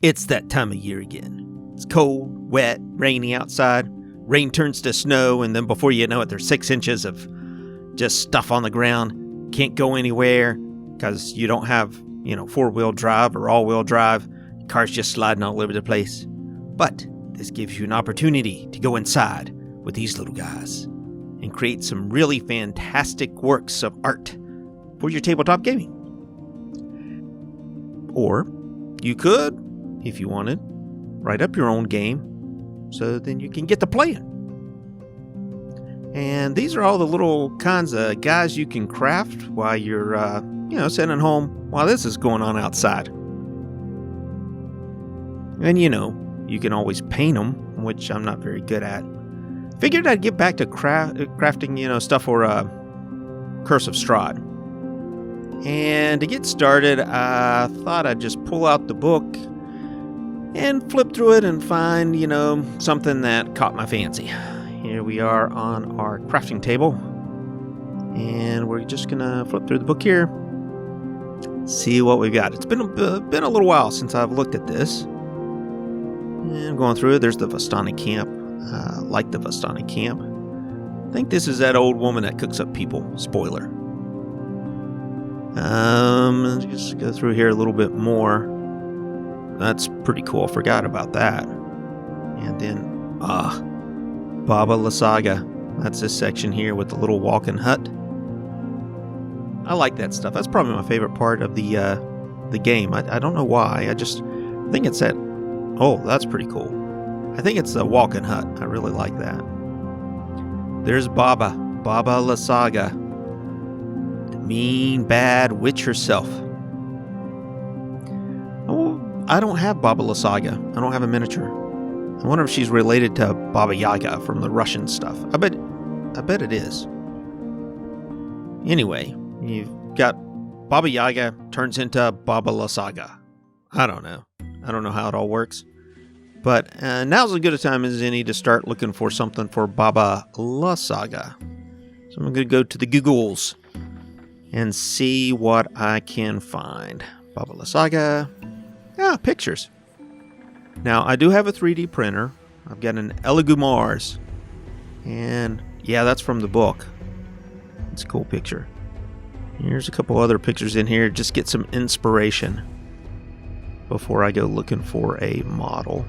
It's that time of year again. It's cold, wet, rainy outside. Rain turns to snow, and then before you know it, there's 6 inches of just stuff on the ground. Can't go anywhere because you don't have, 4-wheel drive or all-wheel drive. Car's just sliding all over the place. But this gives you an opportunity to go inside with these little guys and create some really fantastic works of art for your tabletop gaming. Or you could, if you wanted, write up your own game so then you can get to playing. And these are all the little kinds of guys you can craft while you're, sitting at home while this is going on outside. And you can always paint them, which I'm not very good at. Figured I'd get back to crafting, stuff for Curse of Strahd. And to get started, I thought I'd just pull out the book and flip through it and find, something that caught my fancy. Here we are on our crafting table. And we're just going to flip through the book here. See what we've got. It's been a little while since I've looked at this. And going through it, there's the Vistani camp. I like the Vistani camp. I think this is that old woman that cooks up people. Spoiler. Let's just go through here a little bit more. That's pretty cool. Forgot about that. And then, Baba Lysaga. That's this section here with the little walking hut. I like that stuff. That's probably my favorite part of the game. I don't know why. I just think it's that. Oh, that's pretty cool. I think it's the walking hut. I really like that. There's Baba Lysaga, the mean, bad witch herself. Oh, I don't have Baba Lysaga. I don't have a miniature. I wonder if she's related to Baba Yaga from the Russian stuff. I bet it is. Anyway, you've got Baba Yaga turns into Baba Lysaga. I don't know how it all works. But now's as good a time as any to start looking for something for Baba Lysaga. So I'm going to go to the Googles and see what I can find. Baba Lysaga. Pictures. Now, I do have a 3D printer. I've got an Elegoo Mars. And, that's from the book. It's a cool picture. Here's a couple other pictures in here. Just get some inspiration before I go looking for a model.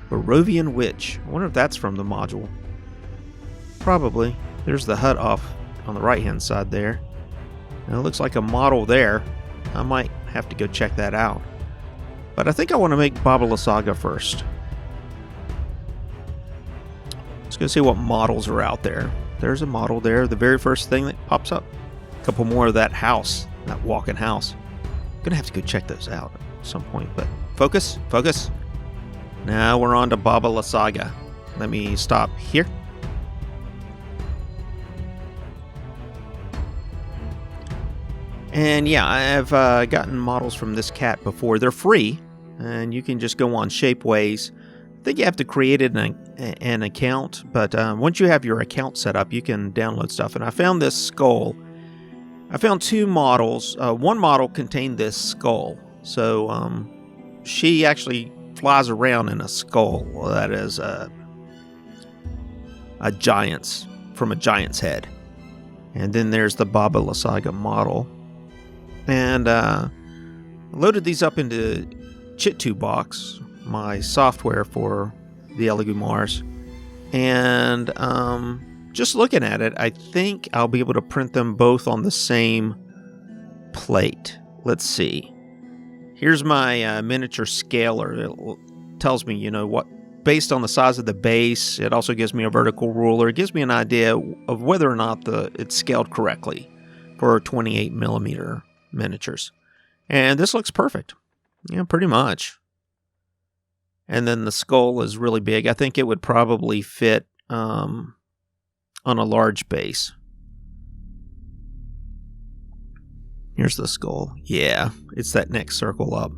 Barovian Witch. I wonder if that's from the module. Probably. There's the hut off on the right-hand side there. And it looks like a model there. I might have to go check that out. But I think I want to make Baba Lysaga first. Let's go see what models are out there. There's a model there. The very first thing that pops up. A couple more of that house. That walking house. I'm going to have to go check those out at some point. But focus. Now we're on to Baba Lysaga. Let me stop here. And I have gotten models from this cat before. They're free, and you can just go on Shapeways. I think you have to create an account, but once you have your account set up, you can download stuff. And I found this skull. I found 2 models. One model contained this skull. So she actually flies around in a skull that is a giant's, from a giant's head. And then there's the Baba Lysaga model. And loaded these up into Chit2Box, my software for the Elegoo Mars. And just looking at it, I think I'll be able to print them both on the same plate. Let's see. Here's my miniature scaler. It tells me, what, based on the size of the base. It also gives me a vertical ruler. It gives me an idea of whether or not it's scaled correctly for 28 millimeter miniatures. And this looks perfect. Pretty much. And then the skull is really big. I think it would probably fit on a large base. Here's the skull. Yeah, it's that next circle up.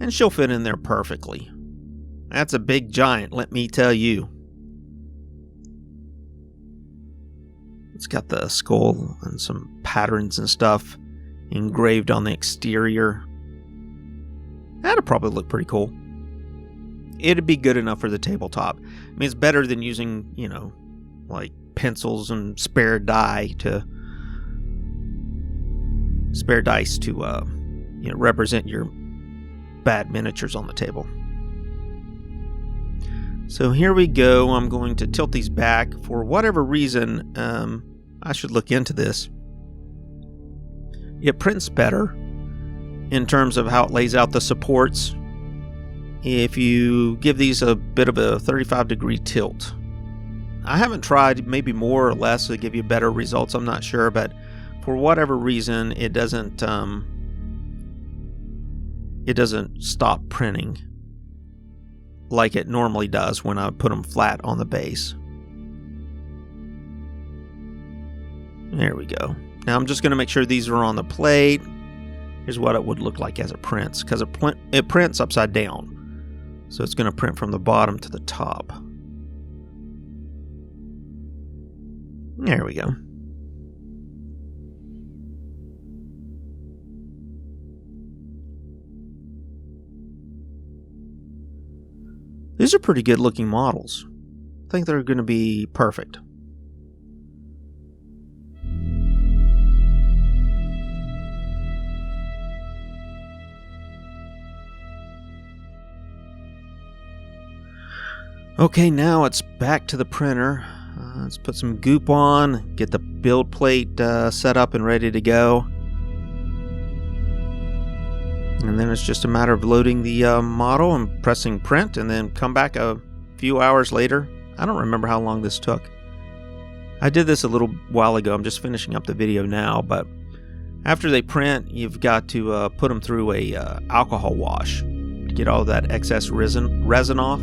And she'll fit in there perfectly. That's a big giant, let me tell you. It's got the skull and some patterns and stuff engraved on the exterior. That'd probably look pretty cool. It'd be good enough for the tabletop. I mean, it's better than using, like pencils and spare dice to represent your bad miniatures on the table. So here we go. I'm going to tilt these back. For whatever reason, I should look into this. It prints better in terms of how it lays out the supports if you give these a bit of a 35-degree tilt. I haven't tried, maybe more or less to give you better results, I'm not sure, but for whatever reason it doesn't stop printing like it normally does when I put them flat on the base. There we go. Now I'm just going to make sure these are on the plate. Here's what it would look like as it prints, because it prints upside down. So it's going to print from the bottom to the top. There we go. These are pretty good looking models. I think they're going to be perfect. Okay, now it's back to the printer. Let's put some goop on, get the build plate set up and ready to go. And then it's just a matter of loading the model and pressing print, and then come back a few hours later. I don't remember how long this took. I did this a little while ago. I'm just finishing up the video now, but after they print, you've got to put them through a alcohol wash to get all that excess resin off.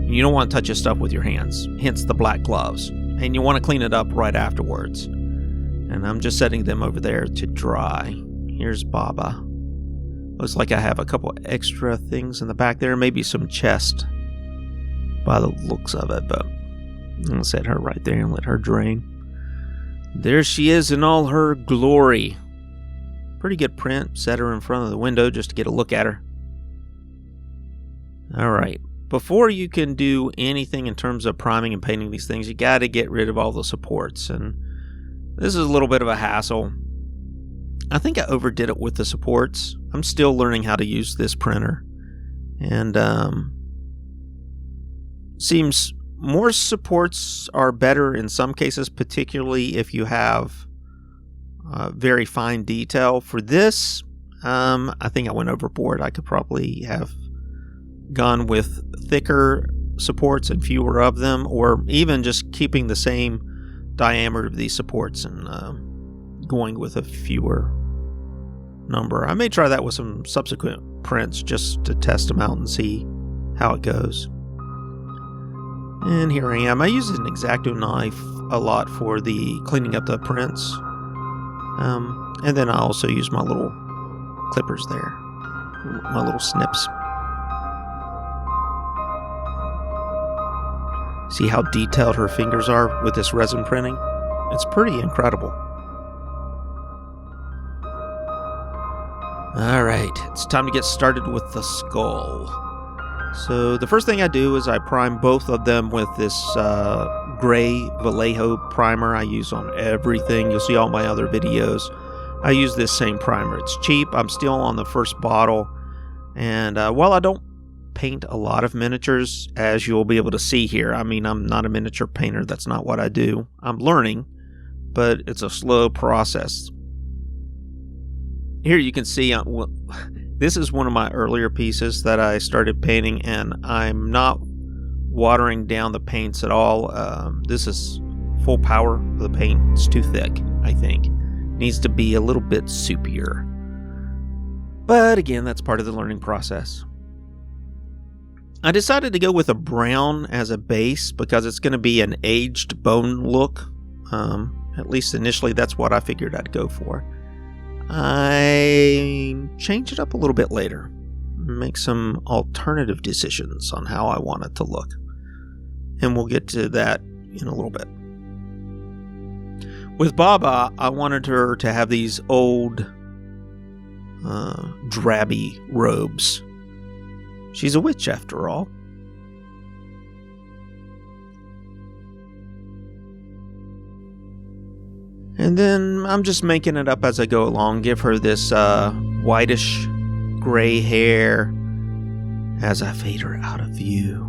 You don't want to touch your stuff with your hands, hence the black gloves. And you want to clean it up right afterwards. And I'm just setting them over there to dry. Here's Baba. Looks like I have a couple extra things in the back there, maybe some chest by the looks of it, but I'm going to set her right there and let her drain. There she is in all her glory. Pretty good print. Set her in front of the window just to get a look at her. Alright. Before you can do anything in terms of priming and painting these things, you got to get rid of all the supports, and this is a little bit of a hassle. I think I overdid it with the supports. I'm still learning how to use this printer, and seems more supports are better in some cases, particularly if you have very fine detail. For this, I think I went overboard. I could probably have gone with thicker supports and fewer of them, or even just keeping the same diameter of these supports and going with a fewer number. I may try that with some subsequent prints just to test them out and see how it goes. And here I am. I use an X-Acto knife a lot for the cleaning up the prints, and then I also use my little clippers there, my little snips. See how detailed her fingers are with this resin printing? It's pretty incredible. Alright, it's time to get started with the skull. So the first thing I do is I prime both of them with this gray Vallejo primer I use on everything. You'll see all my other videos. I use this same primer. It's cheap. I'm still on the first bottle. And while I don't paint a lot of miniatures, as you'll be able to see here, I mean, I'm not a miniature painter. That's not what I do. I'm learning, but it's a slow process. Here you can see this is one of my earlier pieces that I started painting, and I'm not watering down the paints at all. This is full power of the paint. It's too thick, I think. Needs to be a little bit soupier. But again, that's part of the learning process. I decided to go with a brown as a base because it's going to be an aged bone look. At least initially, that's what I figured I'd go for. I changed it up a little bit later. Make some alternative decisions on how I want it to look. And we'll get to that in a little bit. With Baba, I wanted her to have these old drabby robes. She's a witch after all. And then I'm just making it up as I go along. Give her this whitish gray hair as I fade her out of view.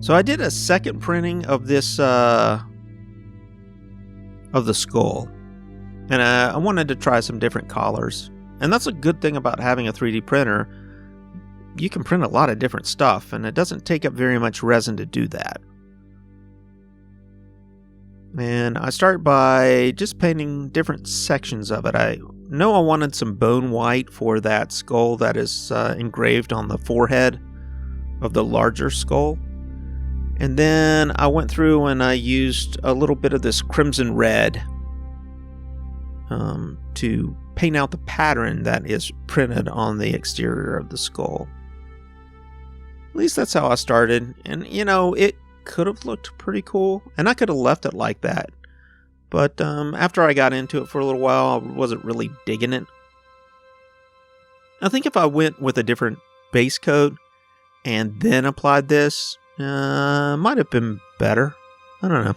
So I did a second printing of this, of the skull. And I wanted to try some different colors. And that's a good thing about having a 3D printer. You can print a lot of different stuff, and it doesn't take up very much resin to do that. And I start by just painting different sections of it. I know I wanted some bone white for that skull that is engraved on the forehead of the larger skull. And then I went through and I used a little bit of this crimson red to paint out the pattern that is printed on the exterior of the skull. At least that's how I started. And, you know, it could have looked pretty cool, and I could have left it like that. But after I got into it for a little while, I wasn't really digging it. I think if I went with a different base coat and then applied this, might have been better. I don't know.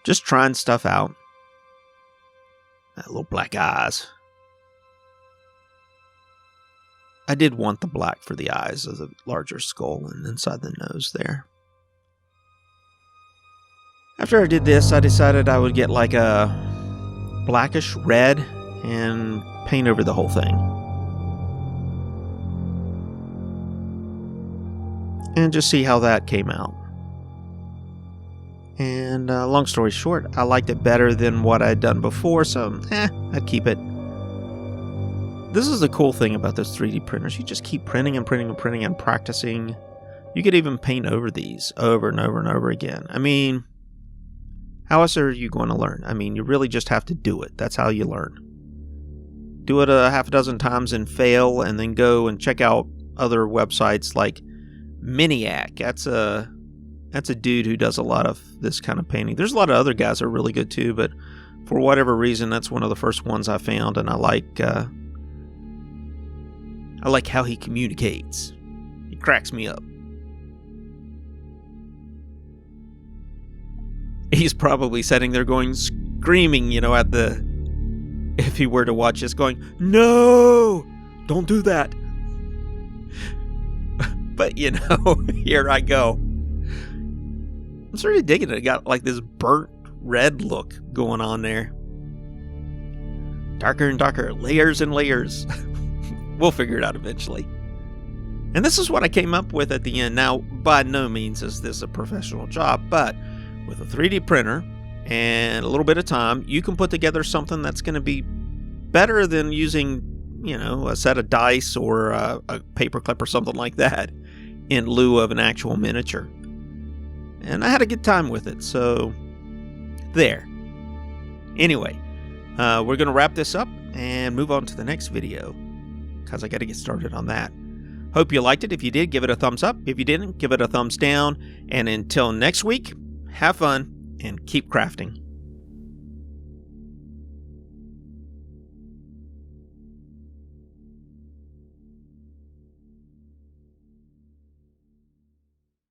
Just trying stuff out. That little black eyes. I did want the black for the eyes of the larger skull and inside the nose there. After I did this, I decided I would get like a blackish red and paint over the whole thing. And just see how that came out. And long story short, I liked it better than what I'd done before, so I'd keep it. This is the cool thing about those 3D printers. You just keep printing and printing and printing and practicing. You could even paint over these over and over and over again. I mean, how else are you going to learn? I mean, you really just have to do it. That's how you learn. Do it a half a dozen times and fail, and then go and check out other websites like Miniac. That's a dude who does a lot of this kind of painting. There's a lot of other guys that are really good too, but for whatever reason, that's one of the first ones I found, and I like how he communicates. He cracks me up. He's probably sitting there screaming, at if he were to watch this, going, "No, don't do that." But, here I go. I'm sort of digging it. It got like this burnt red look going on there. Darker and darker, layers and layers. We'll figure it out eventually. And this is what I came up with at the end. Now, by no means is this a professional job, but with a 3D printer and a little bit of time, you can put together something that's going to be better than using, a set of dice or a paperclip or something like that in lieu of an actual miniature. And I had a good time with it, so there. Anyway, we're going to wrap this up and move on to the next video, because I got to get started on that. Hope you liked it. If you did, give it a thumbs up. If you didn't, give it a thumbs down. And until next week, have fun and keep crafting.